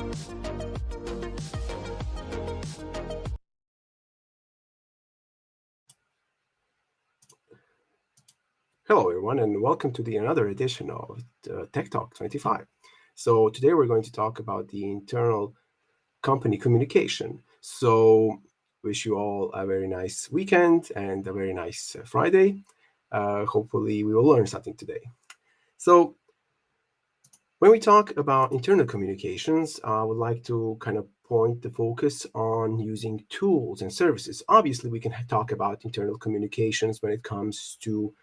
Hello, everyone, and welcome to another edition of Tech Talk 25. So today we're going to talk about the internal company communication. So wish you all a very nice weekend and a very nice Friday. Hopefully we will learn something today. So when we talk about internal communications, I would like to kind of point the focus on using tools and services. Obviously, we can talk about internal communications when it comes to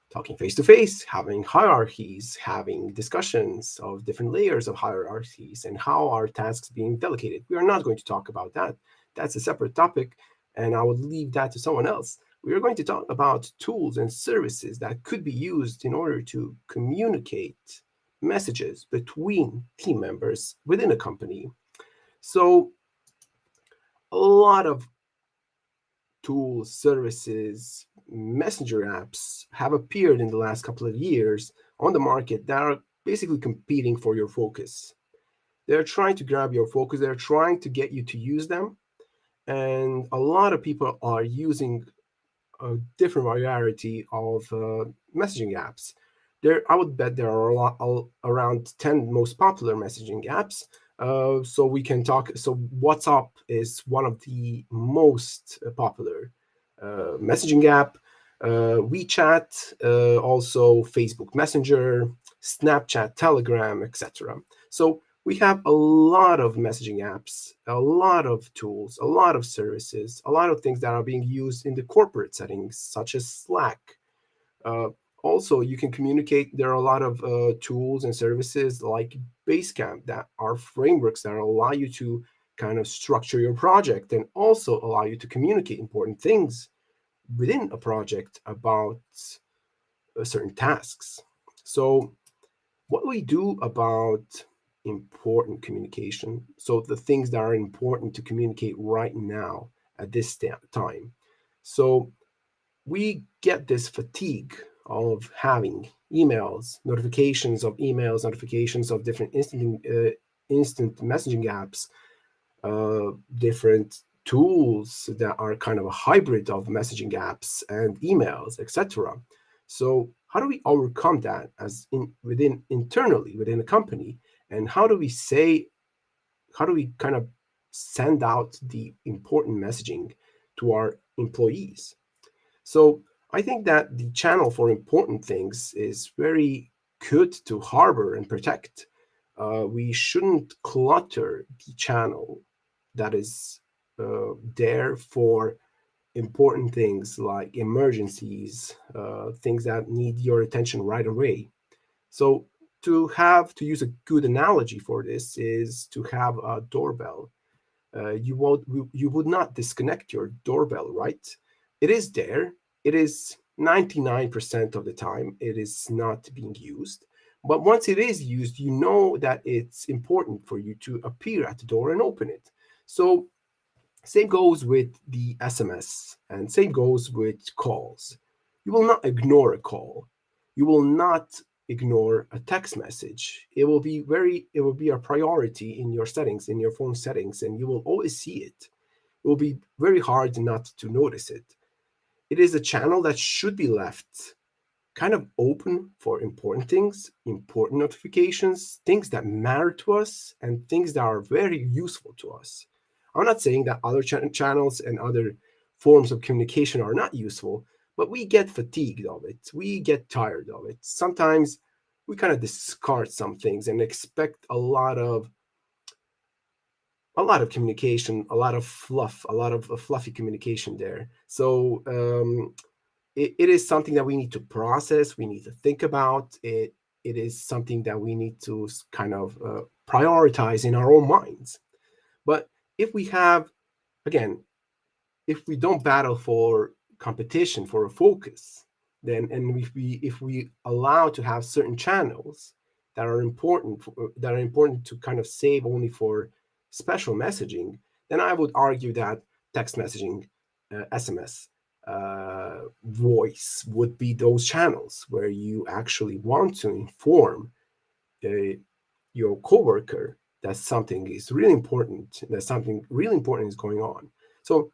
talking face-to-face, having hierarchies, having discussions of different layers of hierarchies, and how are tasks being delegated. We are not going to talk about that. That's a separate topic, and I would leave that to someone else. We are going to talk about tools and services that could be used in order to communicate messages between team members within a company. So a lot of tools, services, messenger apps have appeared in the last couple of years on the market that are basically competing for your focus. They're trying to grab your focus. They're trying to get you to use them. And a lot of people are using a different variety of messaging apps. I would bet there are around 10 most popular messaging apps. So we can talk. So WhatsApp is one of the most popular messaging app. WeChat, also Facebook Messenger, Snapchat, Telegram, etc. So we have a lot of messaging apps, a lot of tools, a lot of services, a lot of things that are being used in the corporate settings, such as Slack. Also, you can communicate. There are a lot of tools and services like Basecamp that are frameworks that allow you to kind of structure your project and also allow you to communicate important things within a project about certain tasks. So what do we do about important communication? So the things that are important to communicate right now at this time. So we get this fatigue of having notifications of emails, notifications of different instant messaging apps, different tools that are kind of a hybrid of messaging apps and emails, etc. So how do we overcome that internally within a company? And how do we kind of send out the important messaging to our employees? So I think that the channel for important things is very good to harbor and protect. We shouldn't clutter the channel that is there for important things like emergencies, things that need your attention right away. So to use a good analogy for this is to have a doorbell. You would not disconnect your doorbell, right? It is there. It is 99% of the time it is not being used. But once it is used, you know that it's important for you to appear at the door and open it. So same goes with the SMS and same goes with calls. You will not ignore a call. You will not ignore a text message. It will be a priority in your settings, in your phone settings, and you will always see it. It will be very hard not to notice it. It is a channel that should be left kind of open for important things, important notifications, things that matter to us, and things that are very useful to us. I'm not saying that other channels and other forms of communication are not useful, but we get fatigued of it. We get tired of it. Sometimes we kind of discard some things and expect a lot of communication, a lot of fluff, a lot of fluffy communication there. So it is something that we need to process. We need to think about it. It is something that we need to kind of prioritize in our own minds. But if we have, again, if we don't battle for competition, for a focus, then and if we allow to have certain channels that are important to kind of save only for special messaging, then I would argue that text messaging, SMS, voice would be those channels where you actually want to inform your coworker that something is really important, that something really important is going on. So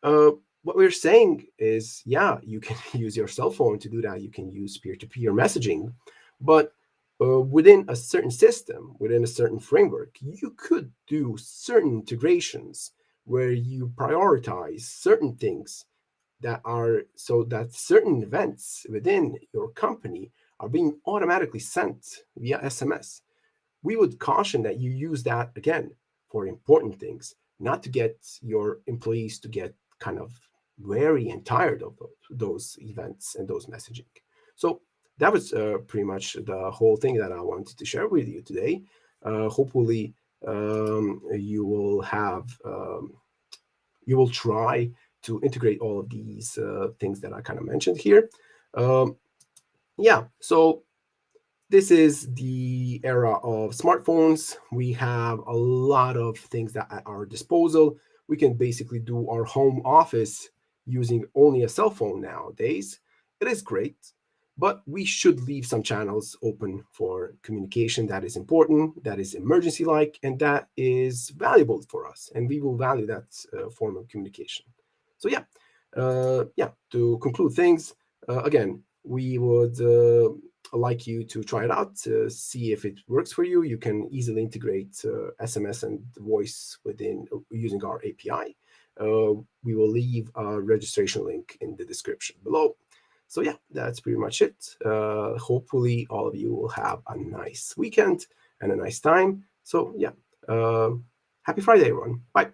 uh, what we're saying is, yeah, you can use your cell phone to do that. You can use peer-to-peer messaging, but within a certain system, within a certain framework, you could do certain integrations where you prioritize certain things that are so that certain events within your company are being automatically sent via SMS. We would caution that you use that again for important things, not to get your employees to get kind of wary and tired of those events and those messaging. So that was pretty much the whole thing that I wanted to share with you today. Hopefully, you will you will try to integrate all of these things that I kind of mentioned here. Um, yeah, so this is the era of smartphones. We have a lot of things that at our disposal. We can basically do our home office using only a cell phone nowadays. It is great, but we should leave some channels open for communication that is important, that is emergency like, and that is valuable for us. And we will value that form of communication. So, yeah, to conclude things, again, we would like you to try it out to see if it works for you. You can easily integrate SMS and voice within using our API. We will leave a registration link in the description below. So yeah, that's pretty much it. Hopefully all of you will have a nice weekend and a nice time. So yeah, happy Friday, everyone. Bye.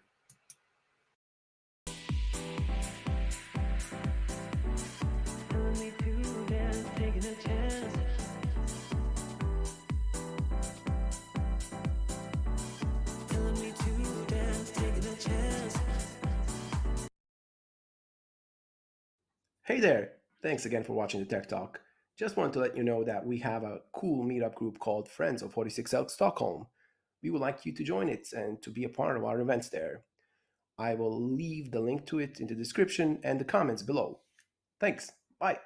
Hey there! Thanks again for watching the Tech Talk. Just wanted to let you know that we have a cool meetup group called Friends of 46 Elk Stockholm. We would like you to join it and to be a part of our events there. I will leave the link to it in the description and the comments below. Thanks. Bye.